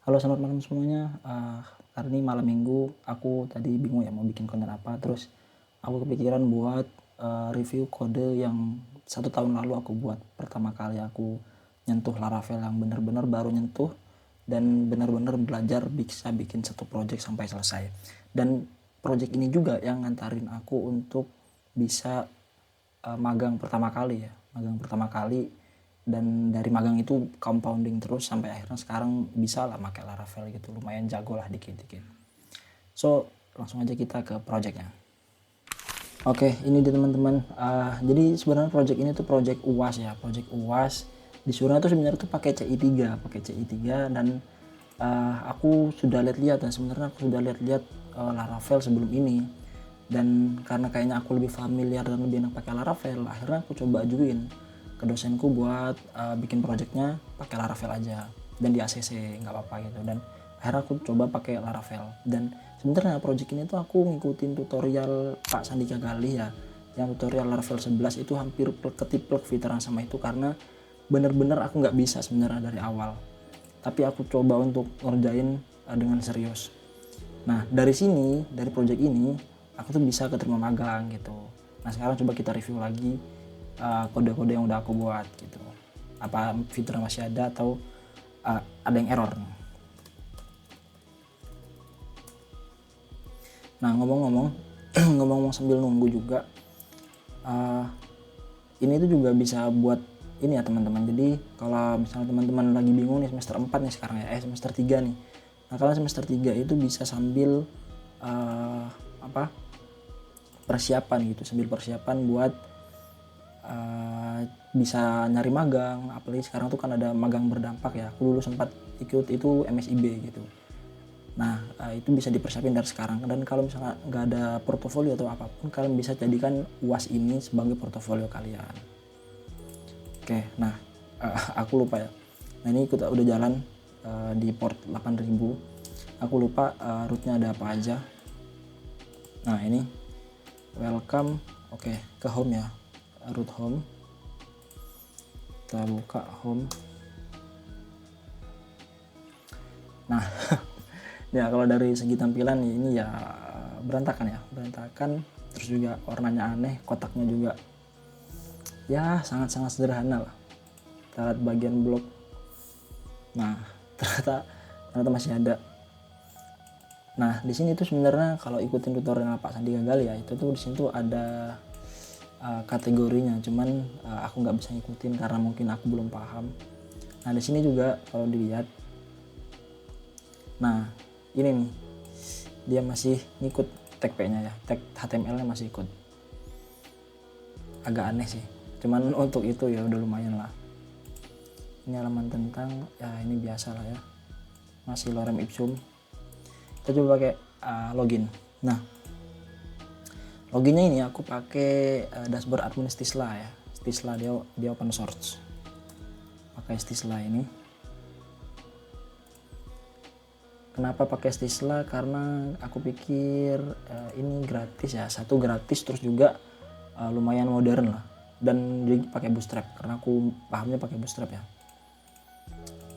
Halo, selamat malam semuanya. Hari ini malam minggu, aku tadi bingung ya mau bikin konten apa. Terus aku kepikiran buat review kode yang 1 tahun lalu aku buat. Pertama kali aku nyentuh Laravel, yang benar-benar baru nyentuh dan benar-benar belajar bisa bikin satu project sampai selesai. Dan project ini juga yang ngantarin aku untuk bisa magang pertama kali ya. Magang pertama kali, dan dari magang itu compounding terus sampai akhirnya sekarang bisa lah pakai Laravel gitu, lumayan jago lah dikit-dikit. So langsung aja kita ke projectnya. Oke, ini dia teman-teman. Jadi sebenarnya project ini tuh project UAS ya, project UAS. Disuruhnya tuh sebenarnya tuh pakai CI3, dan aku sudah lihat-lihat, dan sebenarnya aku sudah lihat-lihat Laravel sebelum ini. Dan karena kayaknya aku lebih familiar dan lebih enak pakai Laravel, akhirnya aku coba ajuin ke dosenku buat bikin projectnya pakai Laravel aja dan di ACC nggak apa-apa gitu. Dan akhirnya aku coba pakai Laravel. Dan sebenarnya project ini tuh aku ngikutin tutorial Pak Sandika Galih ya, yang tutorial Laravel 11 itu hampir ketiplek fiturnya sama itu, karena bener-bener aku nggak bisa sebenarnya dari awal, tapi aku coba untuk ngerjain dengan serius. Nah dari sini, dari project ini aku tuh bisa keterima magang gitu. Nah sekarang coba kita review lagi kode-kode yang udah aku buat gitu, apa fiturnya masih ada atau ada yang error. Nah ngomong-ngomong ngomong-ngomong sambil nunggu juga, ini tuh juga bisa buat ini ya teman-teman. Jadi kalau misalnya teman-teman lagi bingung nih semester 4 nih sekarang ya, semester 3 nih. Nah kalian semester 3 itu bisa sambil apa persiapan gitu, sambil persiapan buat bisa nyari magang. Apalagi sekarang tuh kan ada magang berdampak ya, aku dulu sempat ikut itu MSIB gitu. Nah itu bisa dipersiapin dari sekarang. Dan kalau misalnya nggak ada portofolio atau apapun, kalian bisa jadikan UAS ini sebagai portofolio kalian. Oke, nah aku lupa ya. Nah ini kita udah jalan di port 8000. Aku lupa rootnya ada apa aja. Nah ini welcome. Oke, ke home ya, root home. Kita buka home. Nah ya kalau dari segi tampilan ini ya berantakan ya, berantakan. Terus juga warnanya aneh, kotaknya juga ya sangat-sangat sederhana lah. Kita lihat bagian blok. Nah ternyata masih ada. Nah di sini tuh sebenarnya kalau ikutin tutorial Pak Sandi Gagal ya, itu tuh di sini tuh ada kategorinya, cuman aku nggak bisa ngikutin karena mungkin aku belum paham. Nah di sini juga kalau dilihat, nah ini nih dia masih ngikut tag P-nya ya, tag HTML-nya masih ikut. Agak aneh sih, cuman untuk itu ya udah lumayan lah. Ini halaman tentang ya, ini biasa lah ya, masih lorem ipsum. Kita coba pakai login. Nah loginnya ini aku pakai dashboard admin Stisla ya. Stisla dia open source, pakai Stisla ini. Kenapa pakai Stisla? Karena aku pikir ini gratis ya, satu gratis, terus juga lumayan modern lah, dan jadi pakai Bootstrap karena aku pahamnya pakai Bootstrap ya.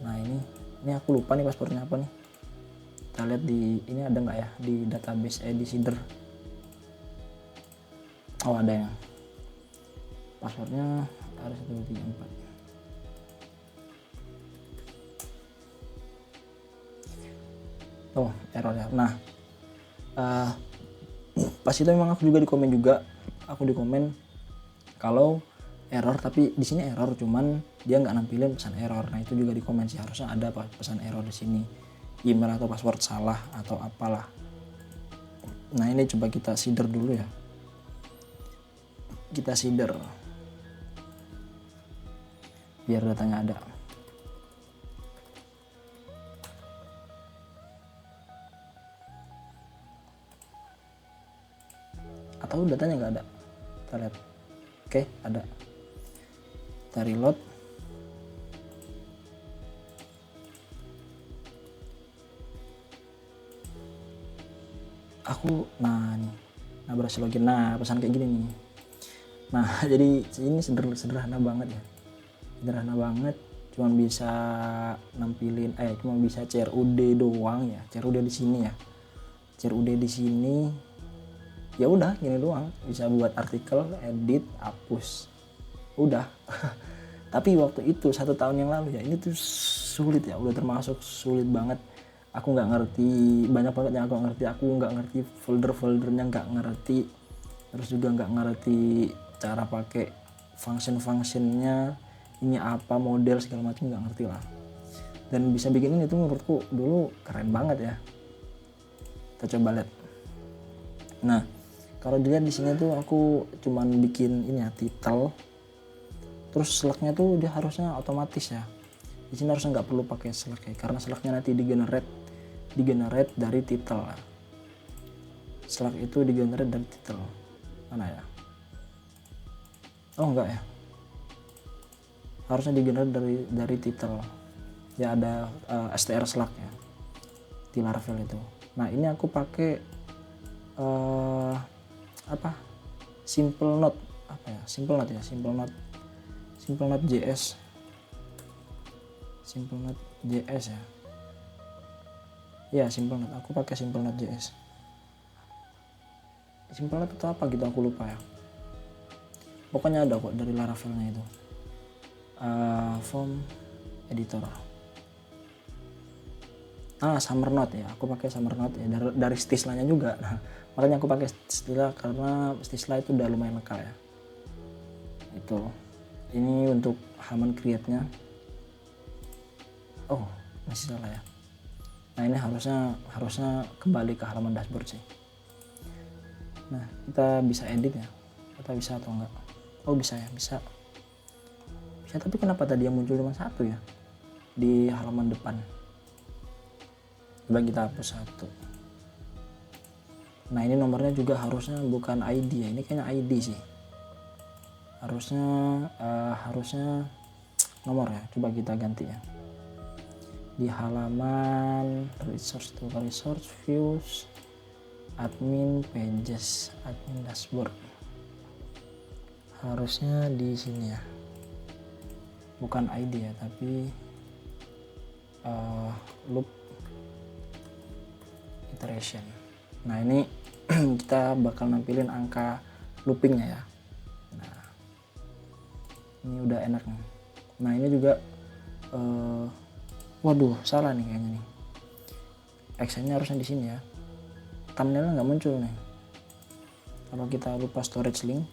Nah ini aku lupa nih passwordnya apa nih. Kita lihat di ini ada nggak ya di database di Seeder. Oh ada ya, passwordnya ada 1 2 3 4. Oh error ya. Nah pas itu memang aku juga di komen kalau error, tapi di sini error cuman dia nggak nampilin pesan error. Nah itu juga di komen sih, harusnya ada pesan error di sini, email atau password salah atau apalah. Nah ini coba kita seeder dulu ya, kita seeder biar datanya ada. Atau datanya nggak ada, kita lihat. Oke ada, kita reload. Aku nah berhasil login. Nah pesan kayak gini nih. Nah jadi ini sederhana banget ya, sederhana banget, cuma bisa nampilin cuma bisa CRUD doang ya, CRUD di sini ya, CRUD di sini ya udah gini doang, bisa buat artikel, edit, hapus, udah. Tapi waktu itu 1 tahun yang lalu ya, ini tuh sulit ya, udah termasuk sulit banget. Aku nggak ngerti, banyak banget yang aku nggak ngerti folder-foldernya, nggak ngerti, terus juga nggak ngerti cara pakai function-functionnya, ini apa, model segala macam nggak ngerti lah. Dan bisa bikin ini tuh menurutku dulu keren banget ya. Kita coba lihat. Nah, kalau dilihat di sini tuh aku cuman bikin ini ya, title. Terus slugnya tuh dia harusnya otomatis ya. Di sini harusnya nggak perlu pakai slug ya, karena slugnya nanti digenerate dari title. Slug itu digenerate dari title. Mana ya? Oh enggak ya. Harusnya digenerate dari title. Ya ada str slug ya di Laravel itu. Nah, ini aku pakai simple note JS ya, simple note. Aku pakai simple note JS. Simple note itu apa gitu aku lupa ya, pokoknya ada kok dari Laravelnya itu. Form editor, Summer Note ya, aku pakai Summer Note ya, dari Stisla-nya juga. Nah, makanya aku pakai Stisla karena Stisla itu udah lumayan lekal ya. Itu ini untuk halaman create-nya. Oh, masih salah ya. Nah, ini harusnya kembali ke halaman dashboard sih. Nah, kita bisa edit ya, kita bisa atau enggak? Oh, bisa ya, bisa, tapi kenapa tadi yang muncul cuma 1 ya di halaman depan? Coba kita hapus 1. Nah, ini nomornya juga harusnya bukan ID ya, ini kayaknya ID sih, harusnya nomor ya. Coba kita ganti ya, di halaman resource views, admin pages, admin dashboard, harusnya di sini ya, bukan ID ya, tapi loop iteration. Nah, ini kita bakal nampilin angka loopingnya ya. Nah, ini udah enak nih. Nah, ini juga waduh, salah nih kayaknya nih, actionnya harusnya di sini ya, thumbnailnya nggak muncul nih. Kalau kita lupa storage link,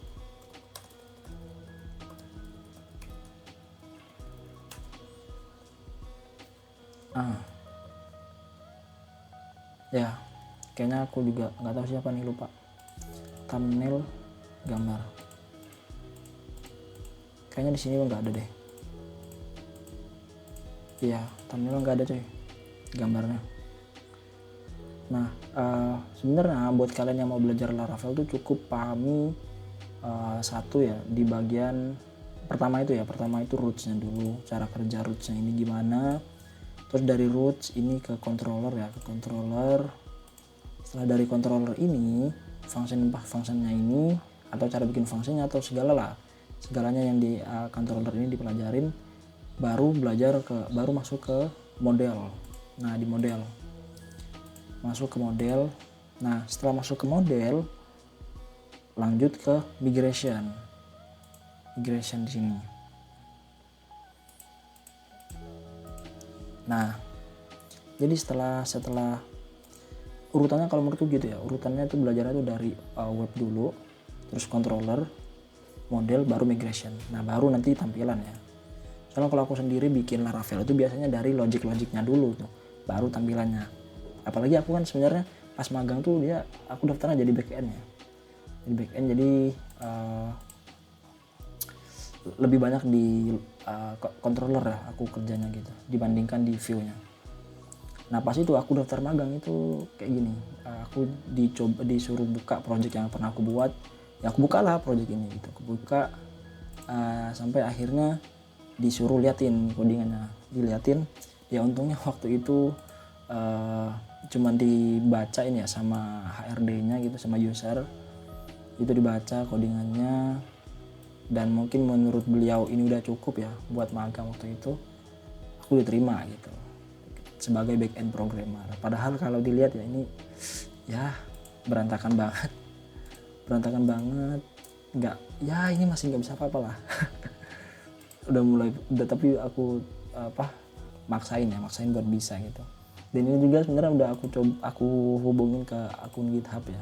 ya kayaknya aku juga nggak tahu siapa nih, lupa thumbnail gambar, kayaknya di sini nggak ada deh. Iya, thumbnail nggak ada coy, gambarnya. Nah, sebenarnya buat kalian yang mau belajar Laravel tuh cukup pahami satu ya, di bagian pertama itu rootsnya dulu, cara kerja rootsnya ini gimana. Terus dari roots ini ke controller ya, setelah dari controller ini functionnya ini, atau cara bikin fungsinya, atau segalanya yang di controller ini dipelajarin, baru masuk ke model. Nah, di model masuk ke model. Nah, setelah masuk ke model, lanjut ke migration di sini. Nah, jadi setelah urutannya, kalau menurutku gitu ya, urutannya itu belajarnya itu dari web dulu, terus controller, model, baru migration. Nah, baru nanti tampilan ya. Soalnya kalau aku sendiri bikin Laravel itu biasanya dari logiknya dulu tuh, baru tampilannya. Apalagi aku kan sebenarnya pas magang tuh aku daftarnya jadi backend ya. Jadi lebih banyak di controller ya aku kerjanya gitu, dibandingkan di view-nya. Nah, pas itu aku daftar magang itu kayak gini, aku disuruh buka project yang pernah aku buat, ya aku bukalah project ini gitu, aku buka sampai akhirnya disuruh liatin codingannya, diliatin ya. Untungnya waktu itu cuman dibacain ya sama HRD-nya gitu, sama user itu, dibaca codingannya, dan mungkin menurut beliau ini udah cukup ya buat magang waktu itu. aku diterima gitu sebagai back end programmer. Padahal kalau dilihat ya ini ya berantakan banget, nggak, ya ini masih nggak bisa apa-apa lah. udah tapi aku maksain buat bisa gitu. Dan ini juga sebenarnya udah aku hubungin ke akun GitHub ya,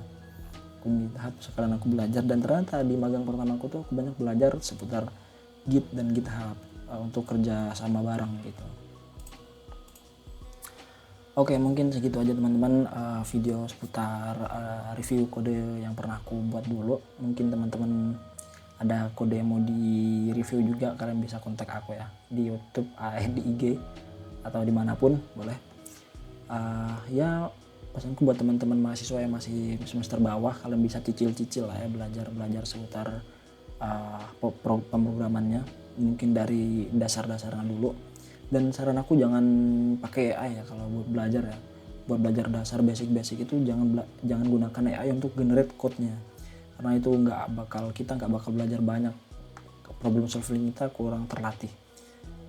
akun GitHub sekalian aku belajar. Dan ternyata di magang pertama aku tuh aku banyak belajar seputar Git dan GitHub untuk kerja sama bareng gitu. Oke, mungkin segitu aja teman-teman video seputar review kode yang pernah aku buat dulu. Mungkin teman-teman ada kode yang mau di review juga, kalian bisa kontak aku ya di YouTube, di IG atau dimanapun boleh. Ya pesanku buat teman-teman mahasiswa yang masih semester bawah, kalian bisa cicil-cicil lah ya belajar seputar pemrogramannya, mungkin dari dasar-dasarnya dulu. Dan saran aku jangan pakai AI ya kalau buat belajar ya. Buat belajar dasar basic itu jangan gunakan AI untuk generate code-nya. Karena itu kita nggak bakal belajar banyak. Problem solving kita kurang terlatih.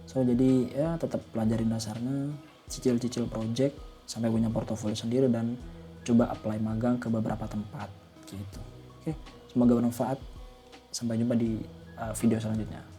So jadi ya tetap pelajarin dasarnya, cicil project sampai punya portofolio sendiri dan coba apply magang ke beberapa tempat gitu. Oke, semoga bermanfaat. Sampai jumpa di video selanjutnya.